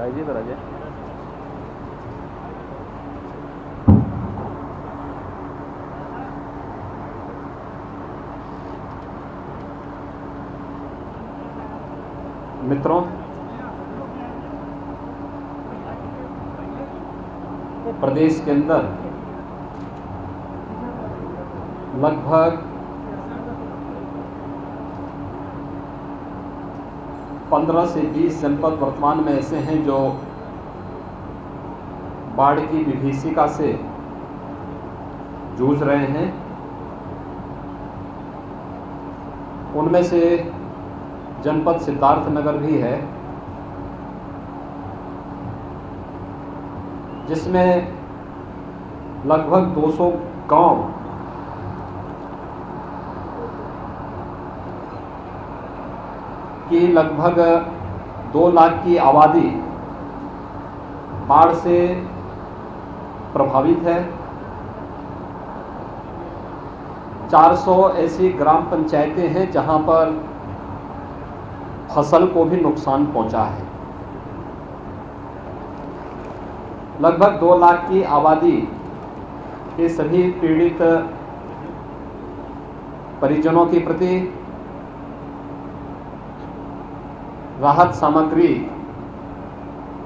जी राजे मित्रों, प्रदेश के अंदर लगभग 15 से 20 जनपद वर्तमान में ऐसे हैं जो बाढ़ की विभीषिका से जूझ रहे हैं। उनमें से जनपद सिद्धार्थनगर भी है, जिसमें लगभग 200 गांव की लगभग 2 लाख की आबादी बाढ़ से प्रभावित है। 400 ऐसी ग्राम पंचायतें हैं जहां पर फसल को भी नुकसान पहुंचा है। लगभग 2 लाख की आबादी के सभी पीड़ित परिजनों के प्रति राहत सामग्री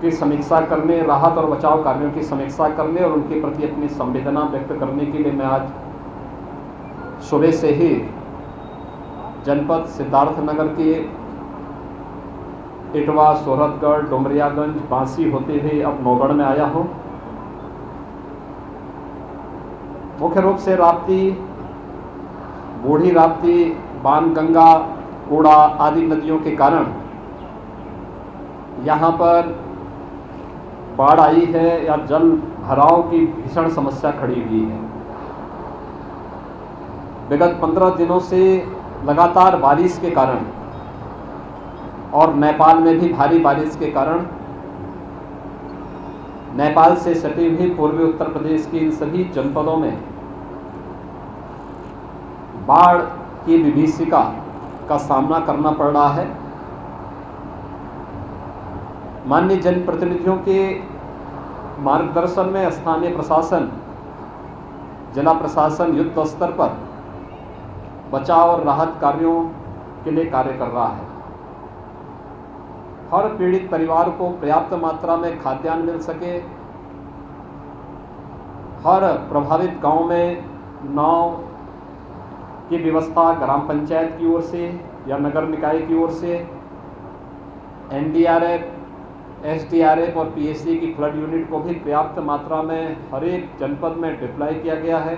की समीक्षा करने, राहत और बचाव कार्यों की समीक्षा करने और उनके प्रति अपनी संवेदना व्यक्त करने के लिए मैं आज सुबह से ही जनपद सिद्धार्थनगर के इटवा, सोहरतगढ़, डुमरियागंज, बांसी होते हुए अब नौगढ़ में आया हूं। मुख्य रूप से राप्ती, बूढ़ी राप्ती, बाणगंगा, कूड़ा आदि नदियों के कारण यहाँ पर बाढ़ आई है या जल भराव की भीषण समस्या खड़ी हुई है। विगत 15 दिनों से लगातार बारिश के कारण और नेपाल में भी भारी बारिश के कारण नेपाल से सटी हुई पूर्वी उत्तर प्रदेश के इन सभी जनपदों में बाढ़ की विभीषिका का सामना करना पड़ रहा है। माननीय जनप्रतिनिधियों के मार्गदर्शन में स्थानीय प्रशासन, जिला प्रशासन युद्ध स्तर पर बचाव और राहत कार्यों के लिए कार्य कर रहा है। हर पीड़ित परिवार को पर्याप्त मात्रा में खाद्यान्न मिल सके, हर प्रभावित गांव में नाव की व्यवस्था ग्राम पंचायत की ओर से या नगर निकाय की ओर से, एनडीआरएफ, एसडीआरएफ और पीएससी की फ्लड यूनिट को भी पर्याप्त मात्रा में हर एक जनपद में डिप्लॉय किया गया है।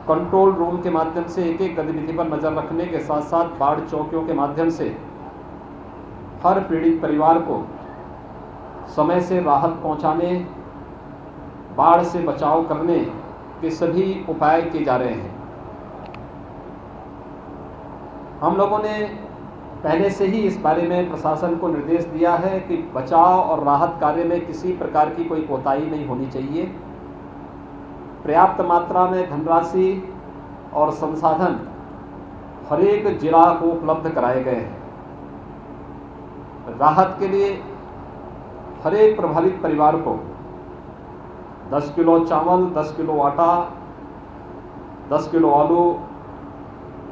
कंट्रोल रूम के माध्यम से एक एक गतिविधि पर नजर रखने के साथ साथ बाढ़ चौकियों के माध्यम से हर पीड़ित परिवार को समय से राहत पहुंचाने, बाढ़ से बचाव करने के सभी उपाय किए जा रहे हैं। हम लोगों ने पहले से ही इस बारे में प्रशासन को निर्देश दिया है कि बचाव और राहत कार्य में किसी प्रकार की कोई कोताही नहीं होनी चाहिए। पर्याप्त मात्रा में धनराशि और संसाधन हर एक जिला को उपलब्ध कराए गए हैं। राहत के लिए हर एक प्रभावित परिवार को 10 किलो चावल, 10 किलो आटा, 10 किलो आलू,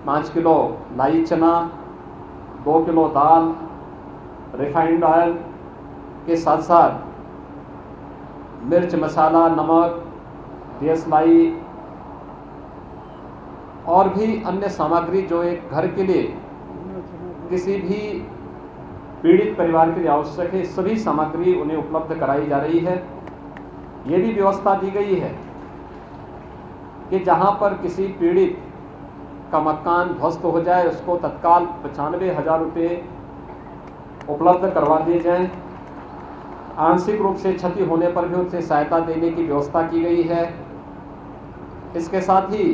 5 किलो लाई चना, 2 किलो दाल, रिफाइंड ऑयल के साथ साथ मिर्च मसाला, नमक, देशलाई और भी अन्य सामग्री जो एक घर के लिए किसी भी पीड़ित परिवार के लिए आवश्यक है, सभी सामग्री उन्हें उपलब्ध कराई जा रही है। ये भी व्यवस्था दी गई है कि जहां पर किसी पीड़ित का मकान ध्वस्त हो जाए उसको तत्काल 95,000 रुपये उपलब्ध करवा दिए जाएं। आंशिक रूप से क्षति होने पर भी उसे सहायता देने की व्यवस्था की गई है। इसके साथ ही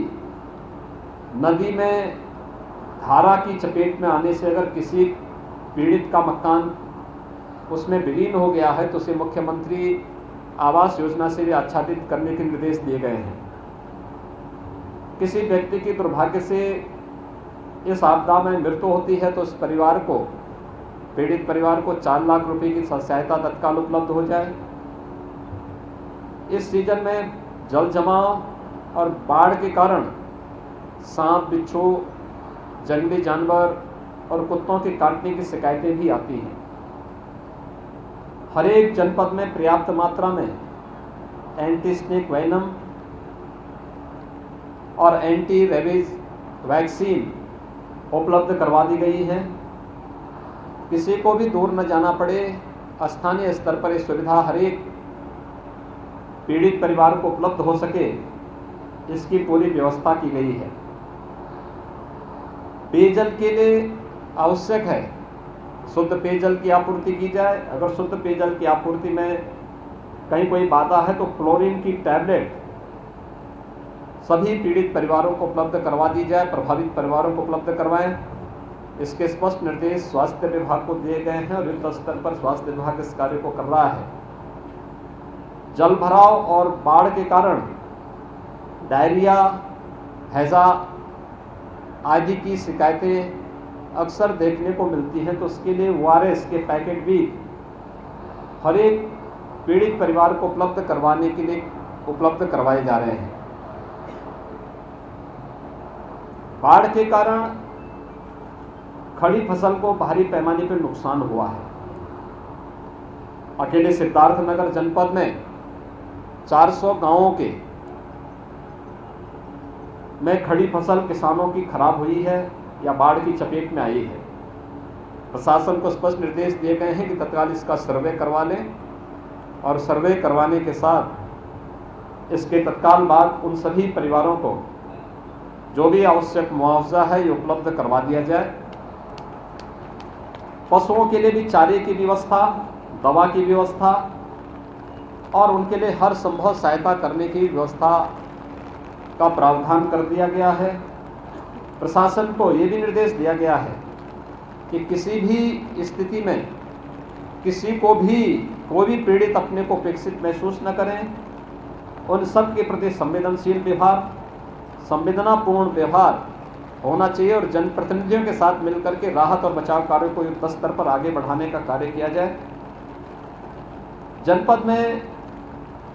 नदी में धारा की चपेट में आने से अगर किसी पीड़ित का मकान उसमें विलीन हो गया है तो उसे मुख्यमंत्री आवास योजना से भी आच्छादित करने के निर्देश दिए गए हैं। किसी व्यक्ति की दुर्भाग्य से इस आपदा में मृत्यु होती है तो उस परिवार को, पीड़ित परिवार को 4 लाख रुपए की सहायता तत्काल उपलब्ध हो जाए। इस सीजन में जल जमाव और बाढ़ के कारण सांप, बिच्छू, जंगली जानवर और कुत्तों के काटने की शिकायतें भी आती हैं। हर एक जनपद में पर्याप्त मात्रा में एंटी स्नेक वेनम और एंटी रेबीज वैक्सीन उपलब्ध करवा दी गई है। किसी को भी दूर न जाना पड़े, स्थानीय स्तर पर यह सुविधा हर एक पीड़ित परिवार को उपलब्ध हो सके, इसकी पूरी व्यवस्था की गई है। पेयजल के लिए आवश्यक है शुद्ध पेयजल की आपूर्ति की जाए। अगर शुद्ध पेयजल की आपूर्ति में कहीं कोई बाधा है तो क्लोरीन की टैबलेट सभी पीड़ित परिवारों को उपलब्ध करवा दी जाए, प्रभावित परिवारों को उपलब्ध करवाएं। इसके स्पष्ट निर्देश स्वास्थ्य विभाग को दिए गए हैं और युद्ध स्तर पर स्वास्थ्य विभाग इस कार्य को कर रहा है। जल भराव और बाढ़ के कारण डायरिया, हैजा आदि की शिकायतें अक्सर देखने को मिलती हैं, तो उसके लिए ORS के पैकेट भी हर एक पीड़ित परिवार को उपलब्ध करवाने के लिए उपलब्ध करवाए जा रहे हैं। बाढ़ के कारण खड़ी फसल को भारी पैमाने पर नुकसान हुआ है। अकेले सिद्धार्थनगर जनपद में 400 गांवों के में खड़ी फसल किसानों की खराब हुई है या बाढ़ की चपेट में आई है। प्रशासन को स्पष्ट निर्देश दिए गए हैं कि तत्काल इसका सर्वे करवा लें और सर्वे करवाने के साथ इसके तत्काल बाद उन सभी परिवारों को जो भी आवश्यक मुआवजा है ये उपलब्ध करवा दिया जाए। पशुओं के लिए भी चारे की व्यवस्था, दवा की व्यवस्था और उनके लिए हर संभव सहायता करने की व्यवस्था का प्रावधान कर दिया गया है। प्रशासन को ये भी निर्देश दिया गया है कि किसी भी स्थिति में किसी को भी कोई भी पीड़ित अपने को उपेक्षित महसूस न करें। उन सब के प्रति संवेदनशील व्यवहार, संवेदनापूर्ण व्यवहार होना चाहिए और जनप्रतिनिधियों के साथ मिलकर के राहत और बचाव कार्य को युद्ध स्तर पर आगे बढ़ाने का कार्य किया जाए। जनपद में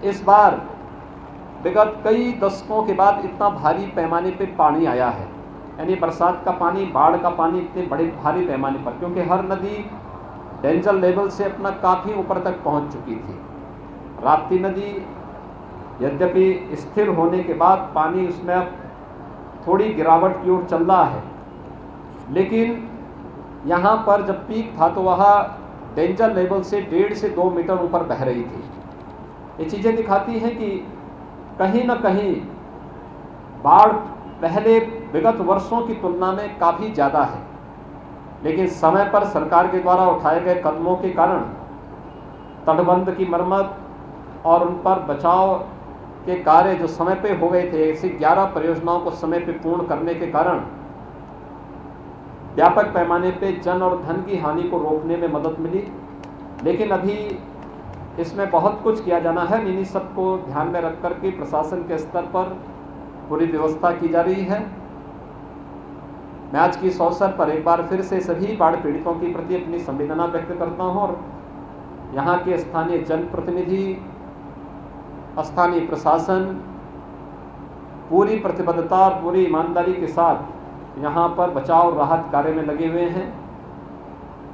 इस बार विगत कई दशकों के बाद इतना भारी पैमाने पर पानी आया है, यानी बरसात का पानी, बाढ़ का पानी इतने बड़े भारी पैमाने पर, क्योंकि हर नदी डेंजर लेवल से अपना काफ़ी ऊपर तक पहुंच चुकी थी। राप्ती नदी यद्यपि स्थिर होने के बाद पानी उसमें अब थोड़ी गिरावट की ओर चल रहा है, लेकिन यहाँ पर जब पीक था तो वह डेंजर लेवल से 1.5 से 2 मीटर ऊपर बह रही थी। ये चीज़ें दिखाती हैं कि कहीं न कहीं बाढ़ पहले विगत वर्षों की तुलना में काफ़ी ज़्यादा है, लेकिन समय पर सरकार के द्वारा उठाए गए कदमों के कारण तटबंध की मरम्मत और उन पर बचाव के कार्य जो समय पे हो गए थे, ऐसी 11 परियोजनाओं को समय पे पूर्ण करने के कारण व्यापक पैमाने पे जन और धन की हानि को रोकने में मदद मिली। लेकिन अभी इसमें बहुत कुछ किया जाना है। इन्हीं सबको ध्यान में रख कर के प्रशासन के स्तर पर पूरी व्यवस्था की जा रही है। मैं आज की इस अवसर पर एक बार फिर से सभी बाढ़ पीड़ितों के प्रति अपनी संवेदना व्यक्त करता हूं और यहाँ के स्थानीय जनप्रतिनिधि, स्थानीय प्रशासन पूरी प्रतिबद्धता और पूरी ईमानदारी के साथ यहाँ पर बचाव और राहत कार्य में लगे हुए हैं।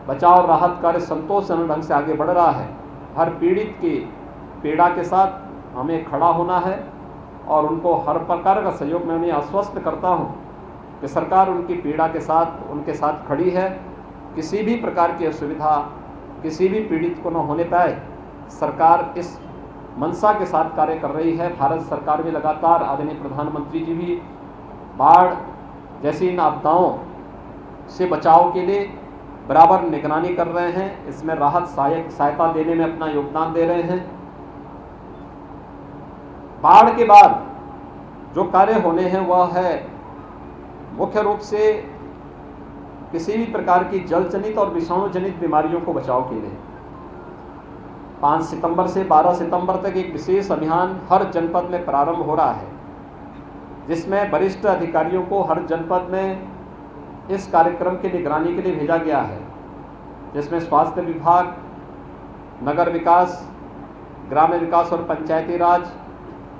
बचाव और राहत कार्य संतोषजनक ढंग से आगे बढ़ रहा है। हर पीड़ित की पीड़ा के साथ हमें खड़ा होना है और उनको हर प्रकार का सहयोग मैं उन्हें आश्वस्त करता हूं कि सरकार उनकी पीड़ा के साथ उनके साथ खड़ी है। किसी भी प्रकार की असुविधा किसी भी पीड़ित को न होने पाए, सरकार इस मंशा के साथ कार्य कर रही है। भारत सरकार में लगातार आदरणीय प्रधानमंत्री जी भी बाढ़ जैसी इन आपदाओं से बचाव के लिए बराबर निगरानी कर रहे हैं, इसमें राहत सहायता देने में अपना योगदान दे रहे हैं। बाढ़ के बाद जो कार्य होने हैं वह है मुख्य रूप से किसी भी प्रकार की जल जनित और विषाणु जनित बीमारियों को बचाव के लिए 5 सितंबर से 12 सितंबर तक एक विशेष अभियान हर जनपद में प्रारंभ हो रहा है, जिसमें वरिष्ठ अधिकारियों को हर जनपद में इस कार्यक्रम की निगरानी के लिए भेजा गया है, जिसमें स्वास्थ्य विभाग, नगर विकास, ग्रामीण विकास और पंचायती राज,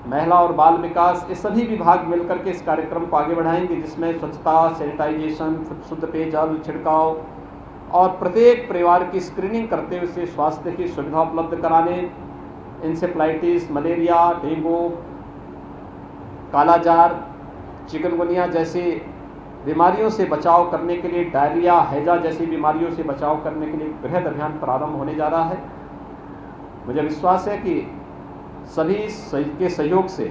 महिला और बाल विकास, ये सभी विभाग मिलकर के इस कार्यक्रम को आगे बढ़ाएंगे, जिसमें स्वच्छता, सैनिटाइजेशन, शुद्ध पेयजल छिड़काव और प्रत्येक परिवार की स्क्रीनिंग करते हुए उसे स्वास्थ्य की सुविधा उपलब्ध कराने, इंसेफ्लाइटिस, मलेरिया, डेंगू, कालाजार, चिकनगुनिया जैसी बीमारियों से बचाव करने के लिए, डायरिया, हैजा जैसी बीमारियों से बचाव करने के लिए बृहद अभियान प्रारंभ होने जा रहा है। मुझे विश्वास है कि सभी के सहयोग से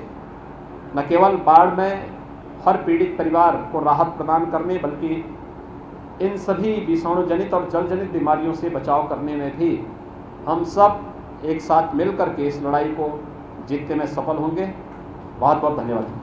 न केवल बाढ़ में हर पीड़ित परिवार को राहत प्रदान करने, बल्कि इन सभी विषाणु जनित और जल जनित बीमारियों से बचाव करने में भी हम सब एक साथ मिलकर के इस लड़ाई को जीतने में सफल होंगे। बहुत बहुत धन्यवाद।